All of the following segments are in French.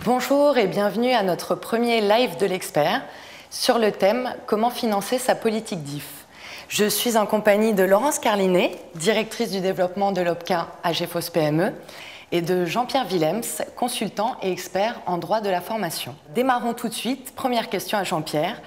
Bonjour et bienvenue à notre premier live de l'expert sur le thème « Comment financer sa politique DIF ». Je suis en compagnie de Laurence Carlinet, directrice du développement de l'OPCA à GEFOS PME, et de Jean-Pierre Willems, consultant et expert en droit de la formation. Démarrons tout de suite. Première question à Jean-Pierre.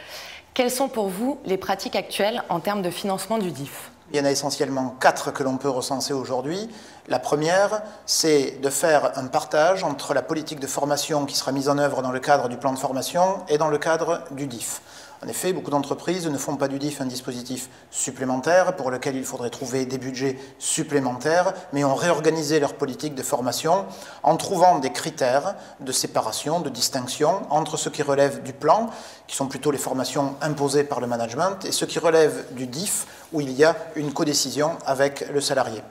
Quelles sont pour vous les pratiques actuelles en termes de financement du DIF ? Il y en a essentiellement 4 que l'on peut recenser aujourd'hui. La première, c'est de faire un partage entre la politique de formation qui sera mise en œuvre dans le cadre du plan de formation et dans le cadre du DIF. En effet, beaucoup d'entreprises ne font pas du DIF un dispositif supplémentaire pour lequel il faudrait trouver des budgets supplémentaires, mais ont réorganisé leur politique de formation en trouvant des critères de séparation, de distinction entre ce qui relève du plan, qui sont plutôt les formations imposées par le management, et ce qui relève du DIF, où il y a une codécision avec le salarié.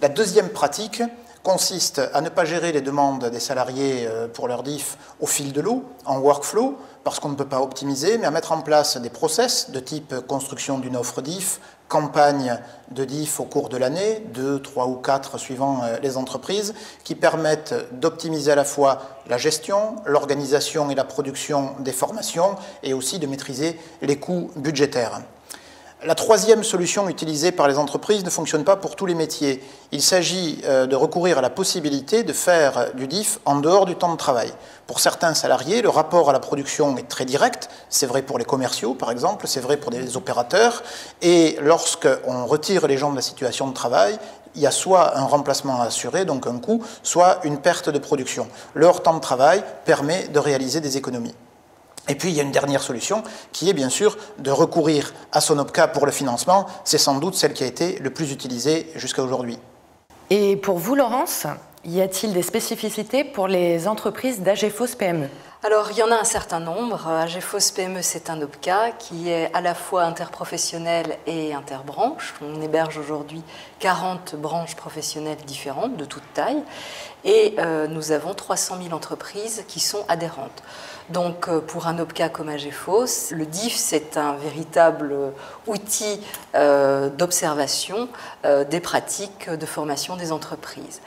La deuxième pratique consiste à ne pas gérer les demandes des salariés pour leur DIF au fil de l'eau, en workflow, parce qu'on ne peut pas optimiser, mais à mettre en place des process de type construction d'une offre DIF, campagne de DIF au cours de l'année, 2, 3 ou 4 suivant les entreprises, qui permettent d'optimiser à la fois la gestion, l'organisation et la production des formations, et aussi de maîtriser les coûts budgétaires. La troisième solution utilisée par les entreprises ne fonctionne pas pour tous les métiers. Il s'agit de recourir à la possibilité de faire du DIF en dehors du temps de travail. Pour certains salariés, le rapport à la production est très direct. C'est vrai pour les commerciaux, par exemple, c'est vrai pour des opérateurs. Et lorsqu'on retire les gens de la situation de travail, il y a soit un remplacement à assurer, donc un coût, soit une perte de production. Leur temps de travail permet de réaliser des économies. Et puis, il y a une dernière solution qui est bien sûr de recourir à son OPCA pour le financement. C'est sans doute celle qui a été le plus utilisée jusqu'à aujourd'hui. Et pour vous, Laurence, y a-t-il des spécificités pour les entreprises d'AGEFOS PME ? Alors, il y en a un certain nombre. AGEFOS PME, c'est un OPCA qui est à la fois interprofessionnel et interbranche. On héberge aujourd'hui 40 branches professionnelles différentes, de toute taille. Et nous avons 300 000 entreprises qui sont adhérentes. Donc, pour un OPCA comme AGEFOS, le DIF, c'est un véritable outil d'observation des pratiques de formation des entreprises.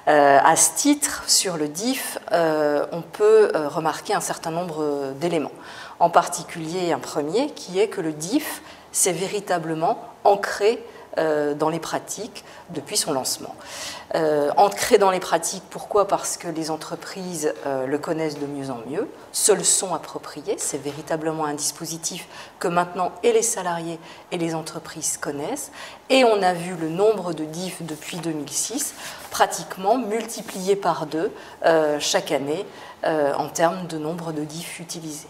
À ce titre, sur le DIF, on peut remarquer un certain nombre d'éléments. En particulier, un premier qui est que le DIF s'est véritablement ancré dans les pratiques depuis son lancement. Ancré dans les pratiques, pourquoi ? Parce que les entreprises le connaissent de mieux en mieux, se le sont appropriés. C'est véritablement un dispositif que maintenant et les salariés et les entreprises connaissent. Et on a vu le nombre de DIF depuis 2006 pratiquement multiplié par 2 chaque année en termes de nombre de DIF utilisés.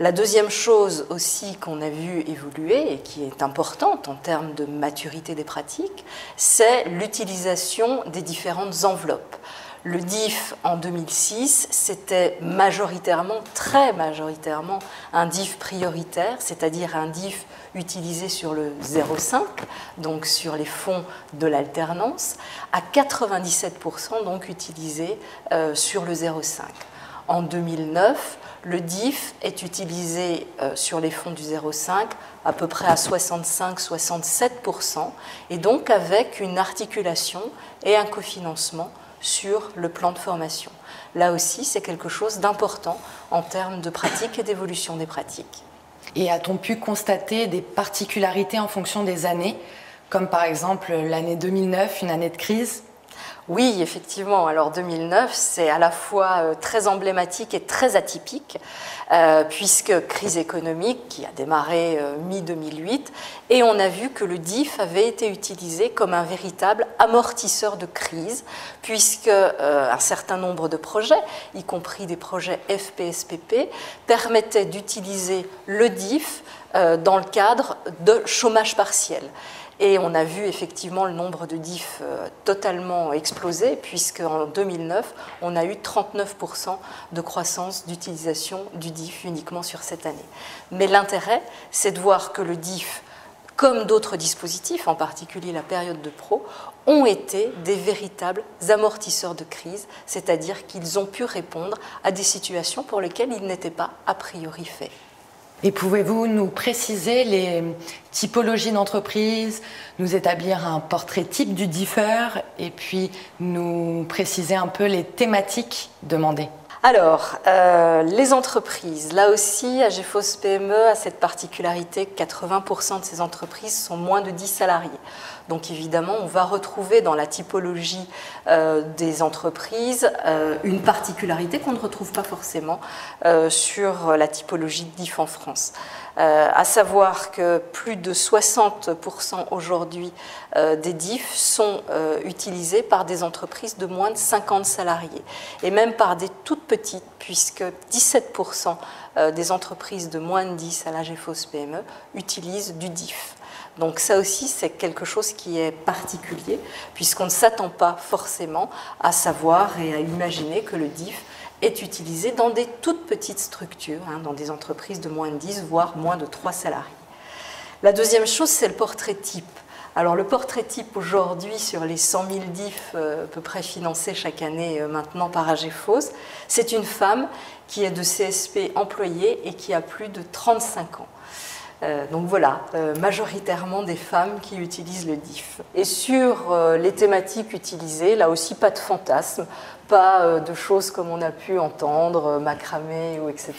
La deuxième chose aussi qu'on a vu évoluer et qui est importante en termes de maturité des pratiques, c'est l'utilisation des différentes enveloppes. Le DIF en 2006, c'était majoritairement, très majoritairement, un DIF prioritaire, c'est-à-dire un DIF utilisé sur le 0,5, donc sur les fonds de l'alternance, à 97% donc utilisé sur le 0,5. En 2009, le DIF est utilisé sur les fonds du 0,5 à peu près à 65-67%, et donc avec une articulation et un cofinancement sur le plan de formation. Là aussi, c'est quelque chose d'important en termes de pratique et d'évolution des pratiques. Et a-t-on pu constater des particularités en fonction des années, comme par exemple l'année 2009, une année de crise ? Oui, effectivement. Alors 2009, c'est à la fois très emblématique et très atypique, puisque crise économique qui a démarré mi-2008, et on a vu que le DIF avait été utilisé comme un véritable amortisseur de crise, puisque un certain nombre de projets, y compris des projets FPSPP, permettaient d'utiliser le DIF dans le cadre de chômage partiel. Et on a vu effectivement le nombre de DIF totalement exploser, puisqu'en 2009, on a eu 39% de croissance d'utilisation du DIF uniquement sur cette année. Mais l'intérêt, c'est de voir que le DIF, comme d'autres dispositifs, en particulier la période de pro, ont été des véritables amortisseurs de crise, c'est-à-dire qu'ils ont pu répondre à des situations pour lesquelles ils n'étaient pas a priori faits. Et pouvez-vous nous préciser les typologies d'entreprises, nous établir un portrait type du diffeur et puis nous préciser un peu les thématiques demandées ? Alors, les entreprises, là aussi, AGFOS PME a cette particularité que 80% de ces entreprises sont moins de 10 salariés. Donc évidemment, on va retrouver dans la typologie des entreprises une particularité qu'on ne retrouve pas forcément sur la typologie de DIF en France. À savoir que plus de 60% aujourd'hui des DIF sont utilisés par des entreprises de moins de 50 salariés et même par des toutes petites, puisque 17% des entreprises de moins de 10 à l'AGFOS PME utilisent du DIF. Donc ça aussi, c'est quelque chose qui est particulier, puisqu'on ne s'attend pas forcément à savoir et à imaginer que le DIF est utilisé dans des toutes petites structures, dans des entreprises de moins de 10, voire moins de 3 salariés. La deuxième chose, c'est le portrait type. Alors le portrait type aujourd'hui sur les 100 000 DIF à peu près financés chaque année maintenant par AGFOS, c'est une femme qui est de CSP employée et qui a plus de 35 ans. Donc voilà, majoritairement des femmes qui utilisent le DIF. Et sur les thématiques utilisées, là aussi pas de fantasmes, pas de choses comme on a pu entendre, macramé ou etc.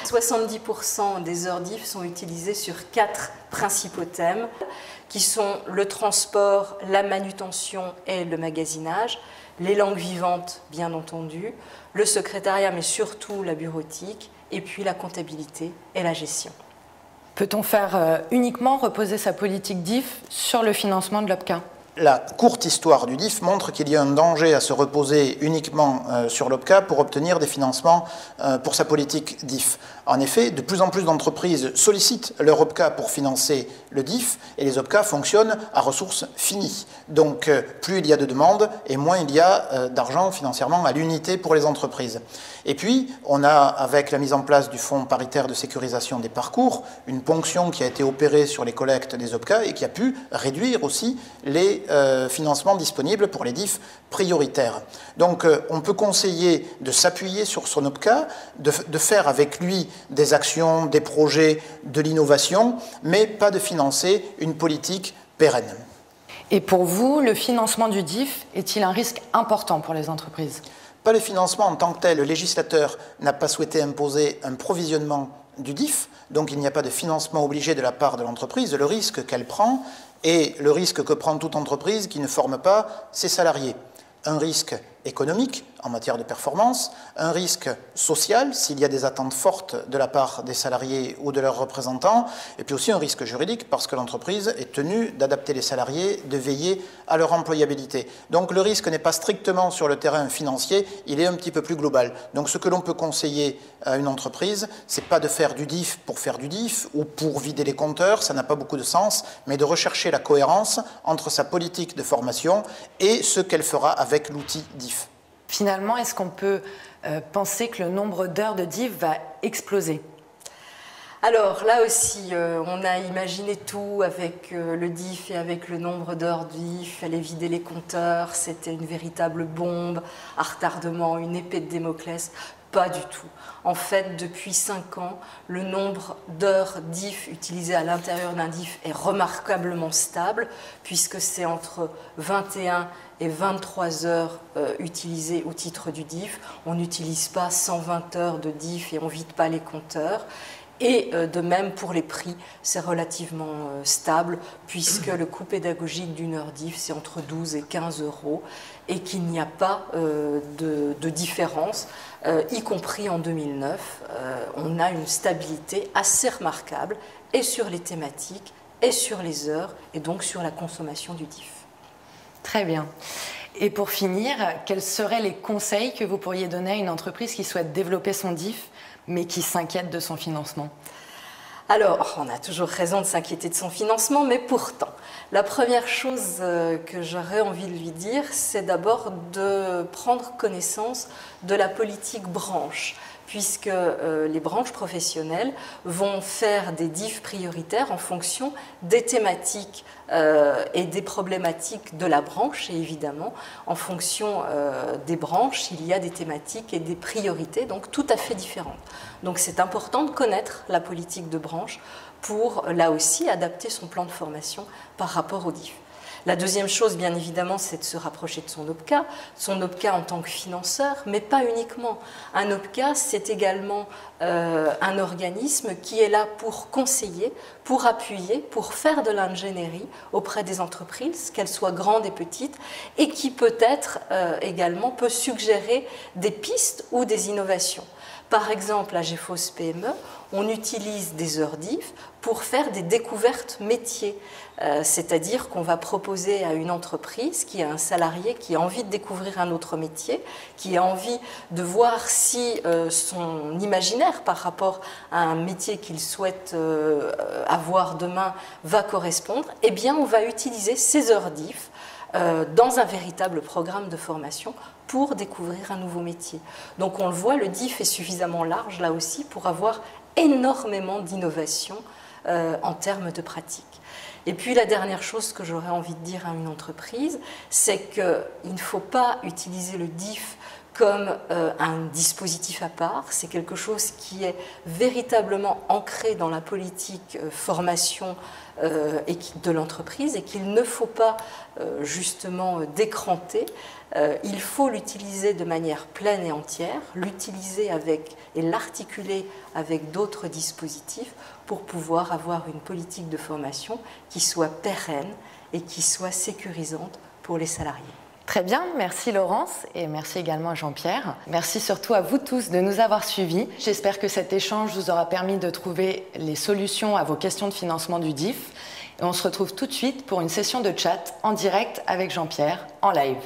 70% des heures DIF sont utilisées sur 4 principaux thèmes, qui sont le transport, la manutention et le magasinage, les langues vivantes bien entendu, le secrétariat mais surtout la bureautique, et puis la comptabilité et la gestion. Peut-on faire uniquement reposer sa politique DIF sur le financement de l'OPCA ? La courte histoire du DIF montre qu'il y a un danger à se reposer uniquement sur l'OPCA pour obtenir des financements pour sa politique DIF. En effet, de plus en plus d'entreprises sollicitent leur OPCA pour financer le DIF et les OPCA fonctionnent à ressources finies. Donc plus il y a de demandes et moins il y a d'argent financièrement à l'unité pour les entreprises. Et puis, on a, avec la mise en place du fonds paritaire de sécurisation des parcours, une ponction qui a été opérée sur les collectes des OPCA et qui a pu réduire aussi les financements disponibles pour les DIF prioritaires. Donc, on peut conseiller de s'appuyer sur son OPCA, de faire avec lui des actions, des projets, de l'innovation, mais pas de financer une politique pérenne. Et pour vous, le financement du DIF est-il un risque important pour les entreprises ? Pas le financement en tant que tel. Le législateur n'a pas souhaité imposer un provisionnement du DIF, donc il n'y a pas de financement obligé de la part de l'entreprise. Le risque qu'elle prend est le risque que prend toute entreprise qui ne forme pas ses salariés. Un risque économique en matière de performance, un risque social s'il y a des attentes fortes de la part des salariés ou de leurs représentants, et puis aussi un risque juridique parce que l'entreprise est tenue d'adapter les salariés, de veiller à leur employabilité. Donc le risque n'est pas strictement sur le terrain financier, il est un petit peu plus global. Donc ce que l'on peut conseiller à une entreprise, c'est pas de faire du DIF pour faire du DIF ou pour vider les compteurs, ça n'a pas beaucoup de sens, mais de rechercher la cohérence entre sa politique de formation et ce qu'elle fera avec l'outil DIF. Finalement, est-ce qu'on peut penser que le nombre d'heures de DIF va exploser ? Alors là aussi, on a imaginé tout avec le DIF et avec le nombre d'heures DIF. Il fallait vider les compteurs, c'était une véritable bombe à retardement, une épée de Damoclès. Pas du tout. En fait, depuis 5 ans, le nombre d'heures DIF utilisées à l'intérieur d'un DIF est remarquablement stable, puisque c'est entre 21 et 23 heures utilisées au titre du DIF. On n'utilise pas 120 heures de DIF et on ne vide pas les compteurs. Et de même pour les prix, c'est relativement stable puisque le coût pédagogique d'une heure DIF, c'est entre 12 et 15 euros et qu'il n'y a pas de différence, y compris en 2009. On a une stabilité assez remarquable et sur les thématiques et sur les heures et donc sur la consommation du DIF. Très bien. Et pour finir, quels seraient les conseils que vous pourriez donner à une entreprise qui souhaite développer son DIF mais qui s'inquiète de son financement ? Alors, on a toujours raison de s'inquiéter de son financement, mais pourtant, la première chose que j'aurais envie de lui dire, c'est d'abord de prendre connaissance de la politique branche, puisque les branches professionnelles vont faire des DIF prioritaires en fonction des thématiques et des problématiques de la branche, et évidemment, en fonction des branches, il y a des thématiques et des priorités, donc tout à fait différentes. Donc c'est important de connaître la politique de branche pour, là aussi, adapter son plan de formation par rapport au DIF. La deuxième chose, bien évidemment, c'est de se rapprocher de son OPCA en tant que financeur, mais pas uniquement. Un OPCA, c'est également un organisme qui est là pour conseiller, pour appuyer, pour faire de l'ingénierie auprès des entreprises, qu'elles soient grandes et petites, et qui peut-être également peut suggérer des pistes ou des innovations. Par exemple, à GEFOS PME, on utilise des heures DIF pour faire des découvertes métiers. C'est-à-dire qu'on va proposer à une entreprise qui a un salarié qui a envie de découvrir un autre métier, qui a envie de voir si son imaginaire par rapport à un métier qu'il souhaite avoir demain va correspondre, eh bien on va utiliser ces heures DIF dans un véritable programme de formation pour découvrir un nouveau métier. Donc on le voit, le DIF est suffisamment large là aussi pour avoir énormément d'innovations en termes de pratique. Et puis la dernière chose que j'aurais envie de dire à une entreprise, c'est qu'il ne faut pas utiliser le DIF comme un dispositif à part, c'est quelque chose qui est véritablement ancré dans la politique formation de l'entreprise et qu'il ne faut pas justement décranter. Il faut l'utiliser de manière pleine et entière, l'utiliser et l'articuler avec d'autres dispositifs pour pouvoir avoir une politique de formation qui soit pérenne et qui soit sécurisante pour les salariés. Très bien, merci Laurence et merci également à Jean-Pierre. Merci surtout à vous tous de nous avoir suivis. J'espère que cet échange vous aura permis de trouver les solutions à vos questions de financement du DIF. Et on se retrouve tout de suite pour une session de chat en direct avec Jean-Pierre en live.